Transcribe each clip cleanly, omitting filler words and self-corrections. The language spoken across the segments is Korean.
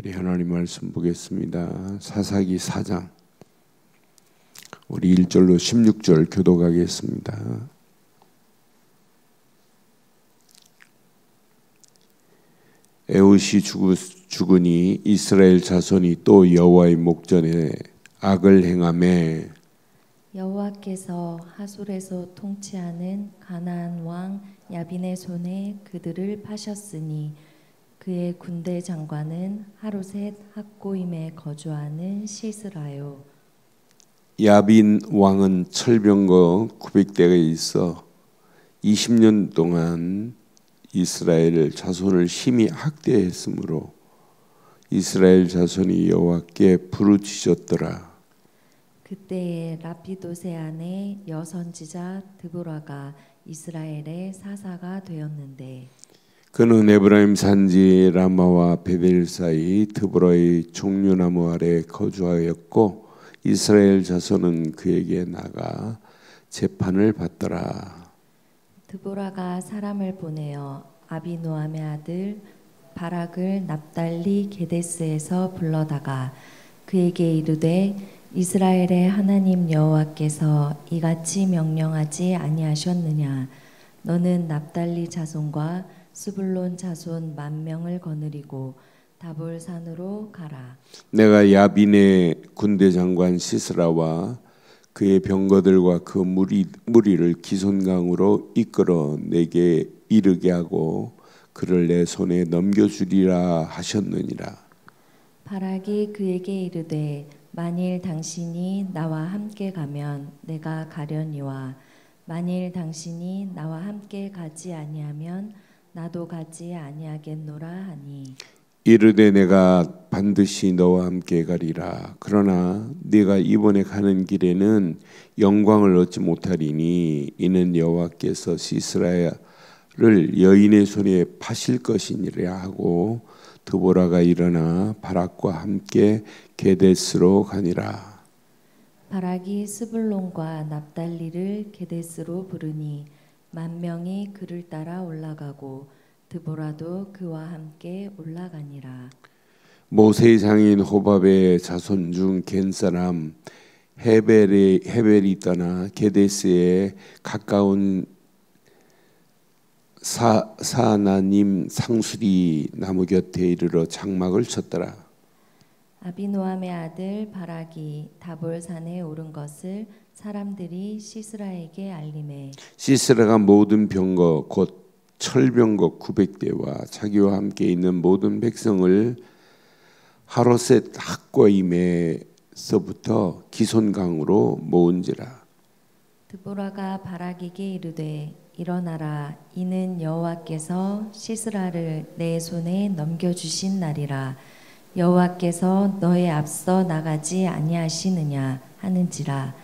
우리 하나님 말씀 보겠습니다. 사사기 4장 우리 1절로 16절 교독하겠습니다. 에훗이 죽으니 이스라엘 자손이 또 여호와의 목전에 악을 행하매 여호와께서 하솔에서 통치하는 가나안 왕 야빈의 손에 그들을 파셨으니 그의 군대 장관은 하루셋 학고임에 거주하는 시스라요. 야빈 왕은 철병거 900대가 있어 20년 동안 이스라엘 자손을 심히 학대했으므로 이스라엘 자손이 여호와께 부르짖었더라. 그때에 라피도세 아내 여선지자 드보라가 이스라엘의 사사가 되었는데 그는 에브라임 산지 라마와 베델 사이 드보라의 종려나무 아래 거주하였고 이스라엘 자손은 그에게 나가 재판을 받더라. 드보라가 사람을 보내어 아비노함의 아들 바락을 납달리 게데스에서 불러다가 그에게 이르되 이스라엘의 하나님 여호와께서 이같이 명령하지 아니하셨느냐. 너는 납달리 자손과 스불론 자손 10,000명을 거느리고 다볼산으로 가라. 내가 야빈의 군대 장관 시스라와 그의 병거들과 그 무리를 기손강으로 이끌어 내게 이르게 하고 그를 내 손에 넘겨주리라 하셨느니라. 바락이 그에게 이르되 만일 당신이 나와 함께 가면 내가 가려니와 만일 당신이 나와 함께 가지 아니하면 나도 가지 아니하겠노라 하니 이르되 내가 반드시 너와 함께 가리라. 그러나 네가 이번에 가는 길에는 영광을 얻지 못하리니 이는 여호와께서 시스라를 여인의 손에 파실 것이니라 하고 드보라가 일어나 바락과 함께 게데스로 가니라. 바락이 스불론과 납달리를 게데스로 부르니 10,000명이 그를 따라 올라가고 드보라도 그와 함께 올라가니라. 모세의 장인 호밥의 자손 중 겐 사람 헤벨이 떠나 게데스에 가까운 사하나님 상수리 나무 곁에 이르러 장막을 쳤더라. 아비노함의 아들 바락이 다볼산에 오른 것을 사람들이 시스라에게 알림해 시스라가 모든 병거 곧 철병거 900대와 자기와 함께 있는 모든 백성을 하로셋 학고임에서부터 기손강으로 모은지라. 드보라가 바락에게 이르되 일어나라. 이는 여호와께서 시스라를 내 손에 넘겨주신 날이라. 여호와께서 너의 앞서 나가지 아니하시느냐 하는지라.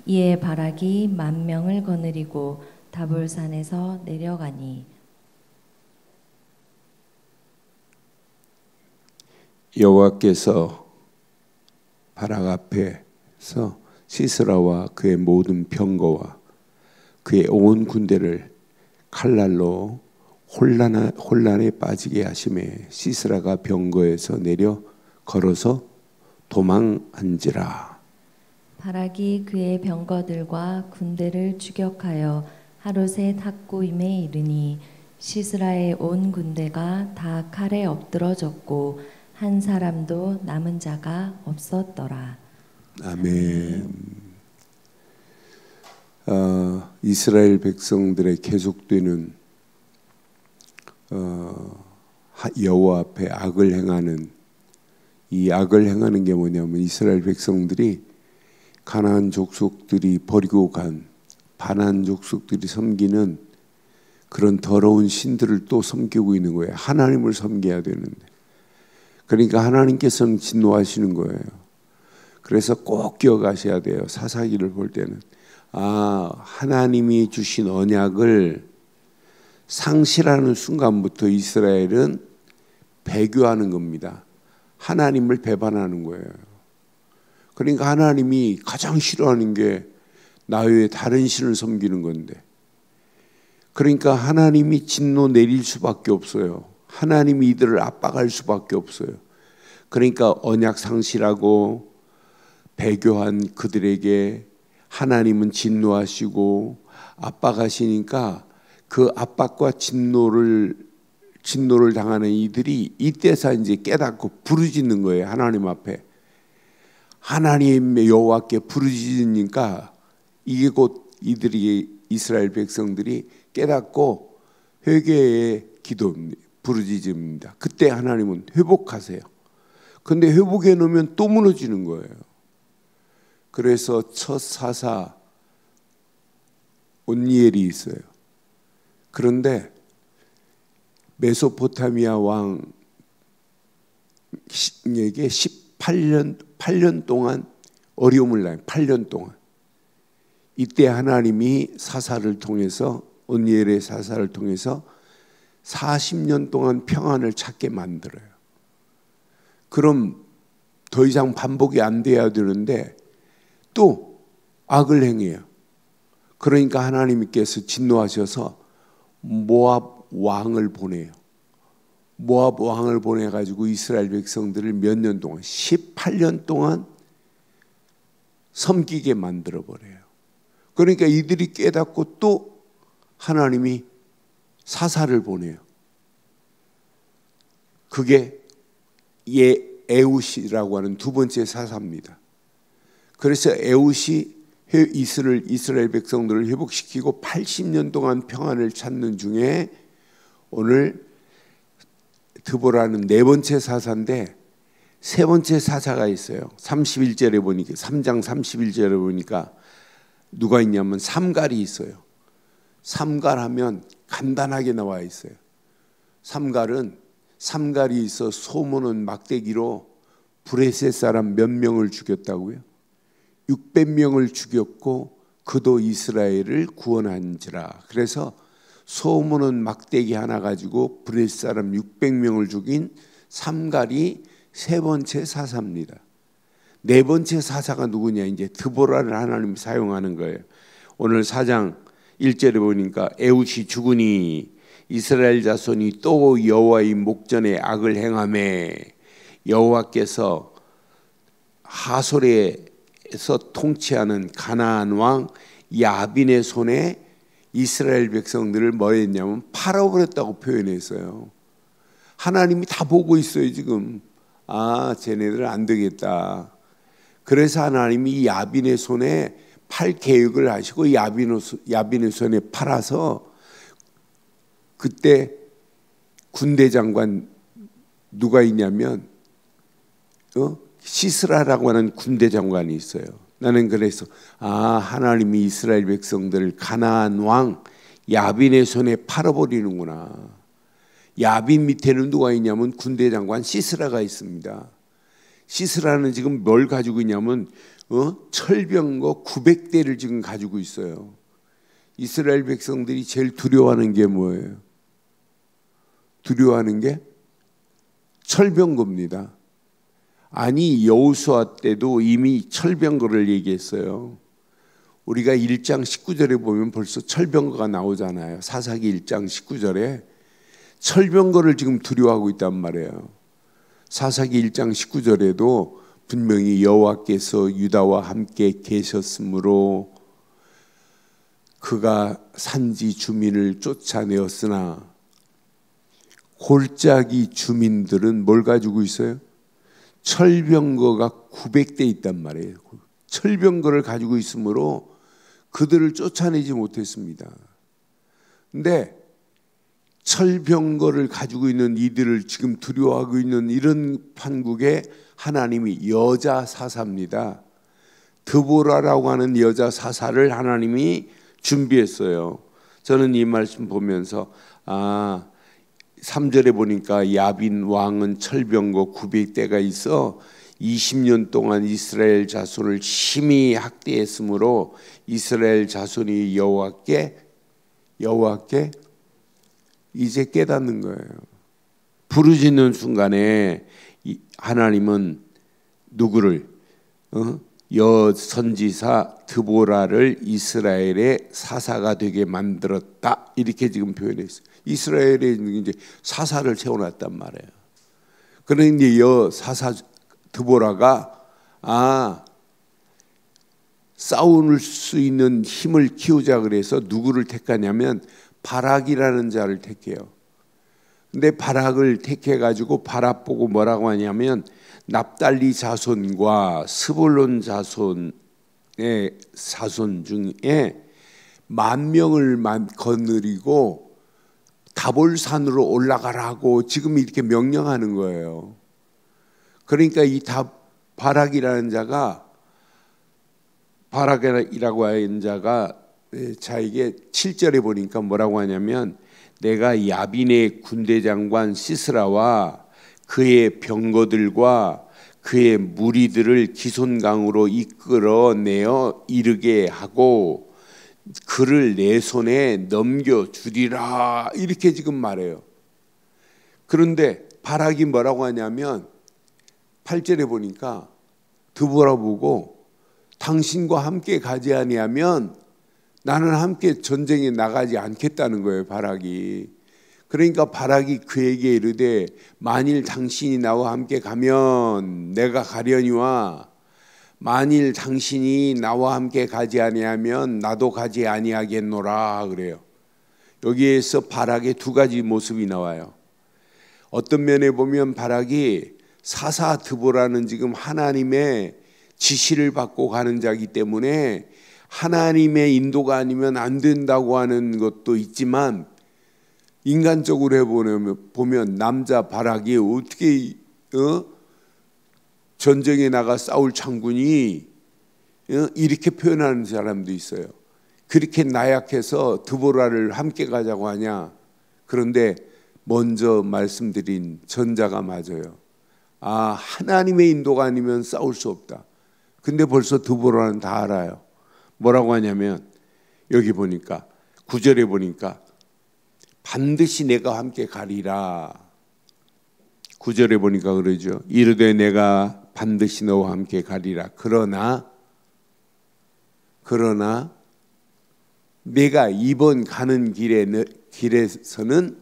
이에 바락이 10,000명을 거느리고 다볼산에서 내려가니 여호와께서 바락 앞에서 시스라와 그의 모든 병거와 그의 온 군대를 칼날로 혼란에 빠지게 하심에 시스라가 병거에서 내려 걸어서 도망한지라. 바락이 그의 병거들과 군대를 추격하여 하루셋 학고임에 이르니 시스라의 온 군대가 다 칼에 엎드러졌고 한 사람도 남은 자가 없었더라. 아멘. 이스라엘 백성들의 계속되는 여호와 앞에 악을 행하는 이 악을 행하는 게 뭐냐면 이스라엘 백성들이 가나안 족속들이 버리고 간 바나안 족속들이 섬기는 그런 더러운 신들을 또 섬기고 있는 거예요. 하나님을 섬겨야 되는데. 그러니까 하나님께서는 진노하시는 거예요. 그래서 꼭 기억하셔야 돼요. 사사기를 볼 때는 하나님이 주신 언약을 상실하는 순간부터 이스라엘은 배교하는 겁니다. 하나님을 배반하는 거예요. 그러니까 하나님이 가장 싫어하는 게 나 외에 다른 신을 섬기는 건데, 그러니까 하나님이 진노 내릴 수밖에 없어요. 하나님이 이들을 압박할 수밖에 없어요. 그러니까 언약 상실하고 배교한 그들에게 하나님은 진노하시고 압박하시니까 그 압박과 진노를 당하는 이들이 이때서 이제 깨닫고 부르짖는 거예요. 하나님 앞에. 하나님 여호와께 부르짖으니까 이게 곧 이들이 이스라엘 백성들이 깨닫고 회개의 기도 부르짖습니다. 그때 하나님은 회복하세요. 근데 회복해 놓으면 또 무너지는 거예요. 그래서 첫 사사 온니엘이 있어요. 그런데 메소포타미아 왕에게 8년 동안 어려움을 낳아요. 8년 동안. 이때 하나님이 사사를 통해서 온니엘의 사사를 통해서 40년 동안 평안을 찾게 만들어요. 그럼 더 이상 반복이 안 돼야 되는데 또 악을 행해요. 그러니까 하나님께서 진노하셔서 모압 왕을 보내요. 모압 왕을 보내가지고 이스라엘 백성들을 몇 년 동안 18년 동안 섬기게 만들어버려요. 그러니까 이들이 깨닫고 또 하나님이 사사를 보내요. 그게 에웃이라고 하는 두 번째 사사입니다. 그래서 에웃이 이스라엘 백성들을 회복시키고 80년 동안 평안을 찾는 중에 오늘 드보라는 네 번째 사사인데 세 번째 사사가 있어요. 31절에 보니까 3장 31절에 보니까 누가 있냐면 삼갈이 있어요. 삼갈하면 간단하게 나와 있어요. 삼갈이 있어 소문은 막대기로 브레셋 사람 몇 명을 죽였다고요? 600명을 죽였고 그도 이스라엘을 구원한지라. 그래서 소문은 막대기 하나 가지고 브레셋 사람 600명을 죽인 삼갈이 세 번째 사사입니다. 네 번째 사사가 누구냐? 이제 드보라를 하나님이 사용하는 거예요. 오늘 4장 1절에 보니까 에웃이 죽으니 이스라엘 자손이 또 여호와의 목전에 악을 행하매 여호와께서 하솔에서 통치하는 가나안 왕 야빈의 손에 이스라엘 백성들을 뭐 했냐면 팔아버렸다고 표현했어요. 하나님이 다 보고 있어요. 지금 쟤네들 안 되겠다. 그래서 하나님이 야빈의 손에 팔 계획을 하시고 야빈의 손에 팔아서 그때 군대 장관 누가 있냐면 시스라라고 하는 군대 장관이 있어요. 나는 그래서 하나님이 이스라엘 백성들을 가나안 왕 야빈의 손에 팔아버리는구나. 야빈 밑에는 누가 있냐면 군대 장관 시스라가 있습니다. 시스라는 지금 뭘 가지고 있냐면 철병거 900대를 지금 가지고 있어요. 이스라엘 백성들이 제일 두려워하는 게 뭐예요? 두려워하는 게 철병거입니다. 아니 여호수아 때도 이미 철병거를 얘기했어요. 우리가 1장 19절에 보면 벌써 철병거가 나오잖아요. 사사기 1장 19절에 철병거를 지금 두려워하고 있단 말이에요. 사사기 1장 19절에도 분명히 여호와께서 유다와 함께 계셨으므로 그가 산지 주민을 쫓아내었으나 골짜기 주민들은 뭘 가지고 있어요? 철병거가 900대 있단 말이에요. 철병거를 가지고 있으므로 그들을 쫓아내지 못했습니다. 근데 철병거를 가지고 있는 이들을 지금 두려워하고 있는 이런 판국에 하나님이 여자 사사입니다. 드보라라고 하는 여자 사사를 하나님이 준비했어요. 저는 이 말씀 보면서 3절에 보니까 야빈 왕은 철병거 900대가 있어 20년 동안 이스라엘 자손을 심히 학대했으므로 이스라엘 자손이 여호와께 이제 깨닫는 거예요. 부르짖는 순간에 하나님은 누구를 여선지사 드보라를 이스라엘의 사사가 되게 만들었다. 이렇게 지금 표현했어요. 이스라엘에 이제 사사를 세워놨단 말이에요. 그런데 드보라가 싸울 수 있는 힘을 키우자 그래서 누구를 택하냐면 바락이라는 자를 택해요. 근데 바락을 택해가지고 바락 보고 뭐라고 하냐면 납달리 자손과 스불론 자손의 자손 중에 10,000명을 거느리고 다볼산으로 올라가라고 지금 이렇게 명령하는 거예요. 그러니까 이 바락이라는 자가 바락이라고 하는 자가 자에게 7절에 보니까 뭐라고 하냐면 내가 야빈의 군대장관 시스라와 그의 병거들과 그의 무리들을 기손강으로 이끌어내어 이르게 하고 그를 내 손에 넘겨주리라 이렇게 지금 말해요. 그런데 바락이 뭐라고 하냐면 8절에 보니까 드보라 보고 당신과 함께 가지 아니하면 나는 함께 전쟁에 나가지 않겠다는 거예요. 바락이. 그러니까 바락이 그에게 이르되 만일 당신이 나와 함께 가면 내가 가려니와 만일 당신이 나와 함께 가지 아니하면 나도 가지 아니하겠노라 그래요. 여기에서 바락의 두 가지 모습이 나와요. 어떤 면에 보면 바락이 사사 드보라는 지금 하나님의 지시를 받고 가는 자이기 때문에 하나님의 인도가 아니면 안 된다고 하는 것도 있지만 인간적으로 해보면 남자 바락이 어떻게 전쟁에 나가 싸울 장군이 이렇게 표현하는 사람도 있어요. 그렇게 나약해서 드보라를 함께 가자고 하냐. 그런데 먼저 말씀드린 전자가 맞아요. 하나님의 인도가 아니면 싸울 수 없다. 근데 벌써 드보라는 다 알아요. 뭐라고 하냐면 여기 보니까 9절에 보니까 반드시 내가 함께 가리라. 9절에 보니까 그러죠. 이르되 내가 반드시 너와 함께 가리라. 그러나 내가 이번 가는 길에서는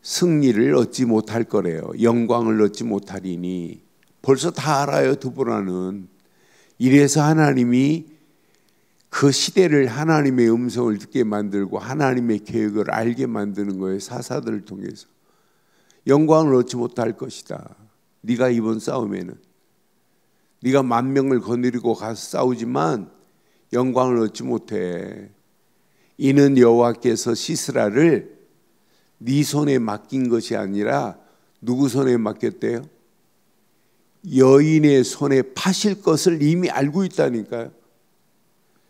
승리를 얻지 못할 거래요. 영광을 얻지 못하리니. 벌써 다 알아요. 드보라는. 이래서 하나님이 그 시대를 하나님의 음성을 듣게 만들고 하나님의 계획을 알게 만드는 거예요. 사사들을 통해서. 영광을 얻지 못할 것이다. 네가 이번 싸움에는 네가 10,000명을 거느리고 가서 싸우지만 영광을 얻지 못해. 이는 여호와께서 시스라를 네 손에 맡긴 것이 아니라 누구 손에 맡겼대요? 여인의 손에 파실 것을 이미 알고 있다니까요.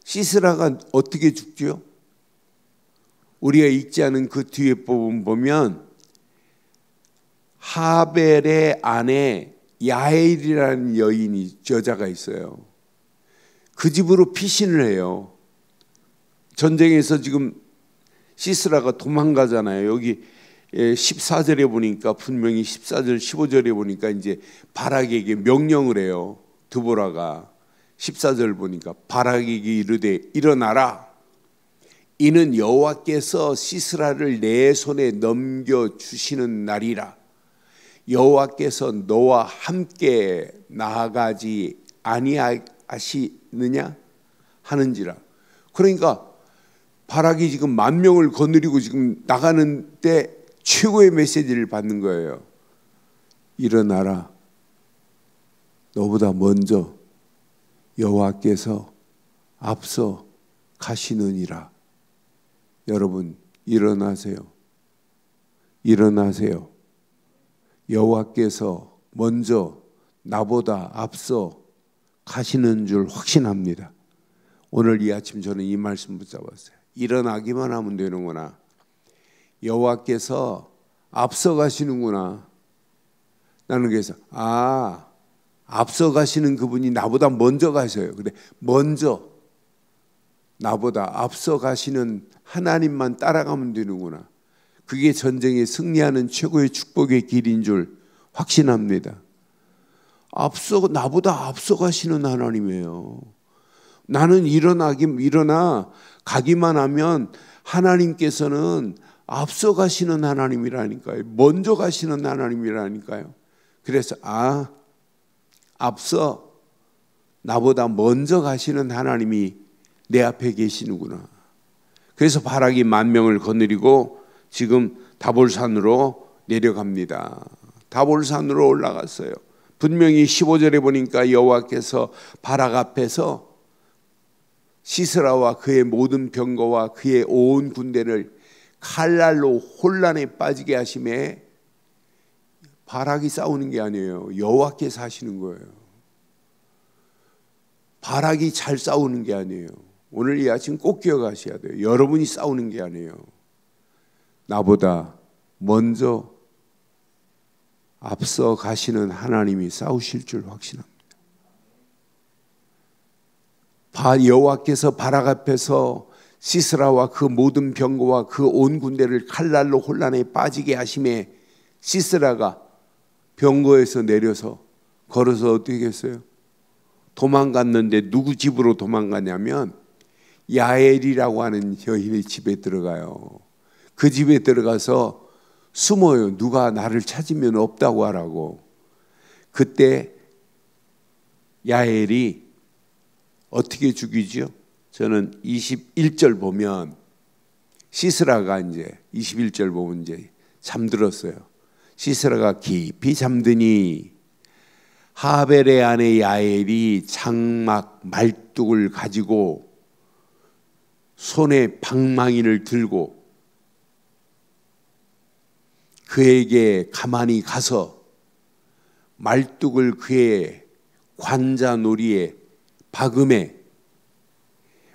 시스라가 어떻게 죽죠? 우리가 읽지 않은 그 뒤에 보면 하벨의 아내 야엘이라는 여자가 있어요. 그 집으로 피신을 해요. 전쟁에서 지금 시스라가 도망가잖아요. 여기 14절에 보니까 분명히 14절 15절에 보니까 이제 바락에게 명령을 해요. 드보라가 14절 보니까 바락에게 이르되 일어나라. 이는 여호와께서 시스라를 내 손에 넘겨주시는 날이라. 여호와께서 너와 함께 나아가지 아니하시느냐 하는지라. 그러니까 바락이 지금 10,000명을 거느리고 지금 나가는데 최고의 메시지를 받는 거예요. 일어나라. 너보다 먼저 여호와께서 앞서 가시느니라. 여러분 일어나세요. 일어나세요. 여호와께서 먼저 나보다 앞서 가시는 줄 확신합니다. 오늘 이 아침 저는 이 말씀 붙잡았어요. 일어나기만 하면 되는구나. 여호와께서 앞서 가시는구나. 나는 그래서 앞서 가시는 그분이 나보다 먼저 가셔요. 근데 먼저 나보다 앞서 가시는 하나님만 따라가면 되는구나. 그게 전쟁에 승리하는 최고의 축복의 길인 줄 확신합니다. 나보다 앞서 가시는 하나님이에요. 나는 일어나 가기만 하면 하나님께서는 앞서 가시는 하나님이라니까요. 먼저 가시는 하나님이라니까요. 그래서 앞서 나보다 먼저 가시는 하나님이 내 앞에 계시는구나. 그래서 바락이 10,000명을 거느리고 지금 다볼산으로 내려갑니다. 다볼산으로 올라갔어요. 분명히 15절에 보니까 여호와께서 바락 앞에서 시스라와 그의 모든 병거와 그의 온 군대를 칼날로 혼란에 빠지게 하심에 바락이 싸우는 게 아니에요. 여호와께서 하시는 거예요. 바락이 잘 싸우는 게 아니에요. 오늘 이 아침 꼭 기억하셔야 돼요. 여러분이 싸우는 게 아니에요. 나보다 먼저 앞서 가시는 하나님이 싸우실 줄 확신합니다. 여호와께서 바락 앞에서 시스라와 그 모든 병거와 그 온 군대를 칼날로 혼란에 빠지게 하심에 시스라가 병거에서 내려서 걸어서 어떻게 했어요? 도망갔는데 누구 집으로 도망가냐면 야엘이라고 하는 여인의 집에 들어가요. 그 집에 들어가서 숨어요. 누가 나를 찾으면 없다고 하라고. 그때 야엘이 어떻게 죽이죠? 저는 21절 보면 시스라가 이제 21절 보면 이제 잠들었어요. 시스라가 깊이 잠드니 하벨의 아내 야엘이 장막 말뚝을 가지고 손에 방망이를 들고 그에게 가만히 가서 말뚝을 그의 관자놀이에 박음에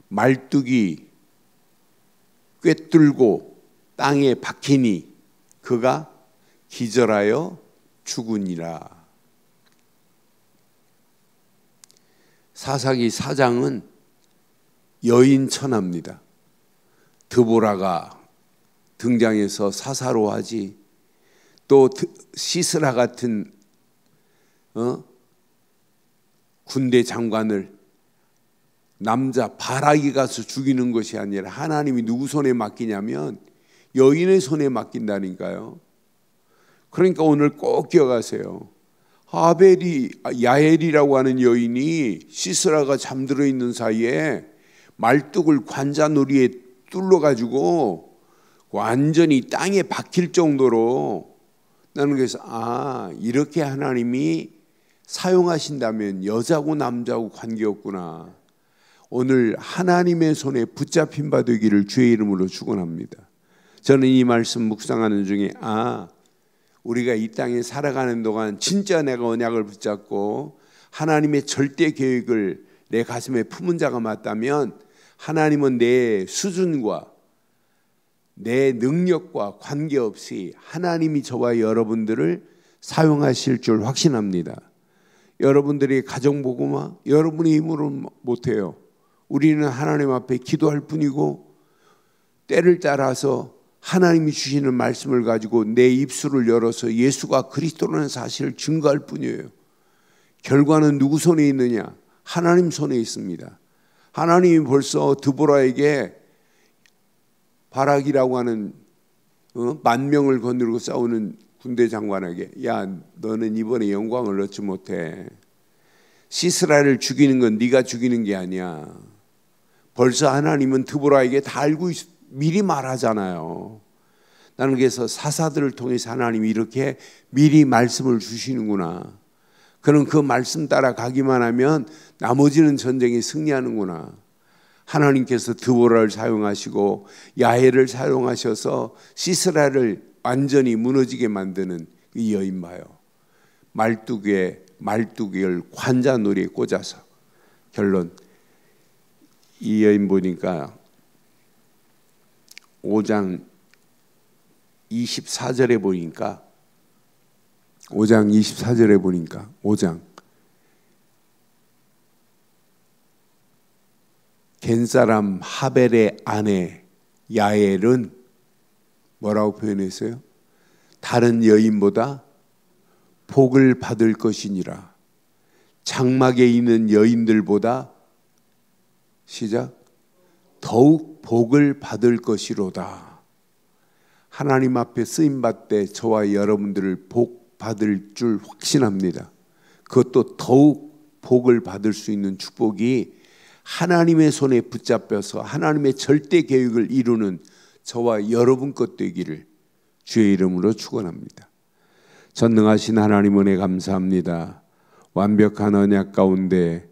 말뚝이 꿰뚫고 땅에 박히니 그가 기절하여 죽으니라. 사사기 4장은 여인 천하입니다. 드보라가 등장해서 사사로 하지. 또 시스라 같은 군대 장관을 남자 바락이 가서 죽이는 것이 아니라 하나님이 누구 손에 맡기냐면 여인의 손에 맡긴다니까요. 그러니까 오늘 꼭 기억하세요. 야엘이라고 하는 여인이 시스라가 잠들어 있는 사이에 말뚝을 관자놀이에 뚫러가지고 완전히 땅에 박힐 정도로 나는 그래서 이렇게 하나님이 사용하신다면 여자고 남자고 관계없구나. 오늘 하나님의 손에 붙잡힌 바 되기를 주의 이름으로 축원합니다. 저는 이 말씀 묵상하는 중에 우리가 이 땅에 살아가는 동안 진짜 내가 언약을 붙잡고 하나님의 절대 계획을 내 가슴에 품은 자가 맞다면 하나님은 내 수준과 내 능력과 관계없이 하나님이 저와 여러분들을 사용하실 줄 확신합니다. 여러분들이 가정복음화 여러분의 힘으로 못해요. 우리는 하나님 앞에 기도할 뿐이고 때를 따라서 하나님이 주시는 말씀을 가지고 내 입술을 열어서 예수가 그리스도라는 사실을 증거할 뿐이에요. 결과는 누구 손에 있느냐? 하나님 손에 있습니다. 하나님이 벌써 드보라에게 바락이라고 하는 10,000명을 거느리고 싸우는 군대 장관에게 너는 이번에 영광을 얻지 못해. 시스라를 죽이는 건 네가 죽이는 게 아니야. 벌써 하나님은 드보라에게 다 알고 미리 말하잖아요. 나는 그래서 사사들을 통해서 하나님이 이렇게 미리 말씀을 주시는구나. 그럼 그 말씀 따라 가기만 하면 나머지는 전쟁에 승리하는구나. 하나님께서 드보라를 사용하시고 야엘을 사용하셔서 시스라를 완전히 무너지게 만드는 이 여인 봐요. 말뚝을 관자놀이에 꽂아서. 결론, 이 여인 보니까 5장 24절에 보니까 5장 겐사람 하벨의 아내 야엘은 뭐라고 표현했어요? 다른 여인보다 복을 받을 것이니라. 장막에 있는 여인들보다 시작 더욱 복을 받을 것이로다. 하나님 앞에 쓰임받되 저와 여러분들을 복 받을 줄 확신합니다. 그것도 더욱 복을 받을 수 있는 축복이 하나님의 손에 붙잡혀서 하나님의 절대 계획을 이루는 저와 여러분 것 되기를 주의 이름으로 축원합니다. 전능하신 하나님 은혜 감사합니다. 완벽한 언약 가운데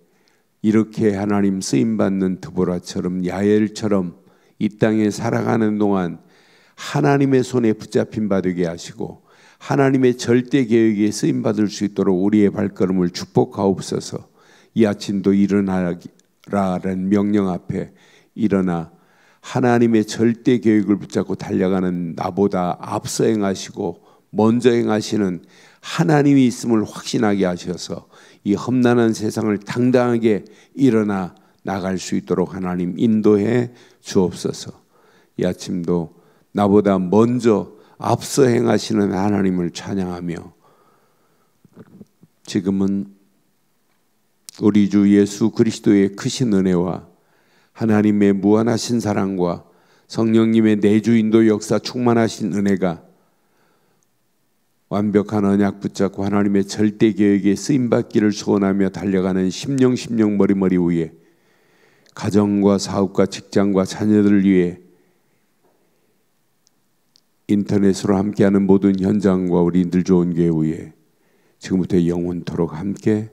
이렇게 하나님 쓰임받는 드보라처럼 야엘처럼 이 땅에 살아가는 동안 하나님의 손에 붙잡힌 바 되게 하시고 하나님의 절대 계획에 쓰임받을 수 있도록 우리의 발걸음을 축복하옵소서. 이 아침도 일어나라는 명령 앞에 일어나 하나님의 절대 계획을 붙잡고 달려가는 나보다 앞서 행하시고 먼저 행하시는 하나님이 있음을 확신하게 하셔서 이 험난한 세상을 당당하게 일어나 나갈 수 있도록 하나님 인도해 주옵소서. 이 아침도 나보다 먼저 앞서 행하시는 하나님을 찬양하며 지금은 우리 주 예수 그리스도의 크신 은혜와 하나님의 무한하신 사랑과 성령님의 내주인도 역사 충만하신 은혜가 완벽한 언약 붙잡고 하나님의 절대 계획에 쓰임받기를 소원하며 달려가는 심령 머리머리 위에 가정과 사업과 직장과 자녀들을 위해 인터넷으로 함께하는 모든 현장과 우리 늘 좋은 교회 위에 지금부터 영원토록 함께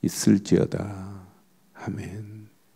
있을지어다. 아멘.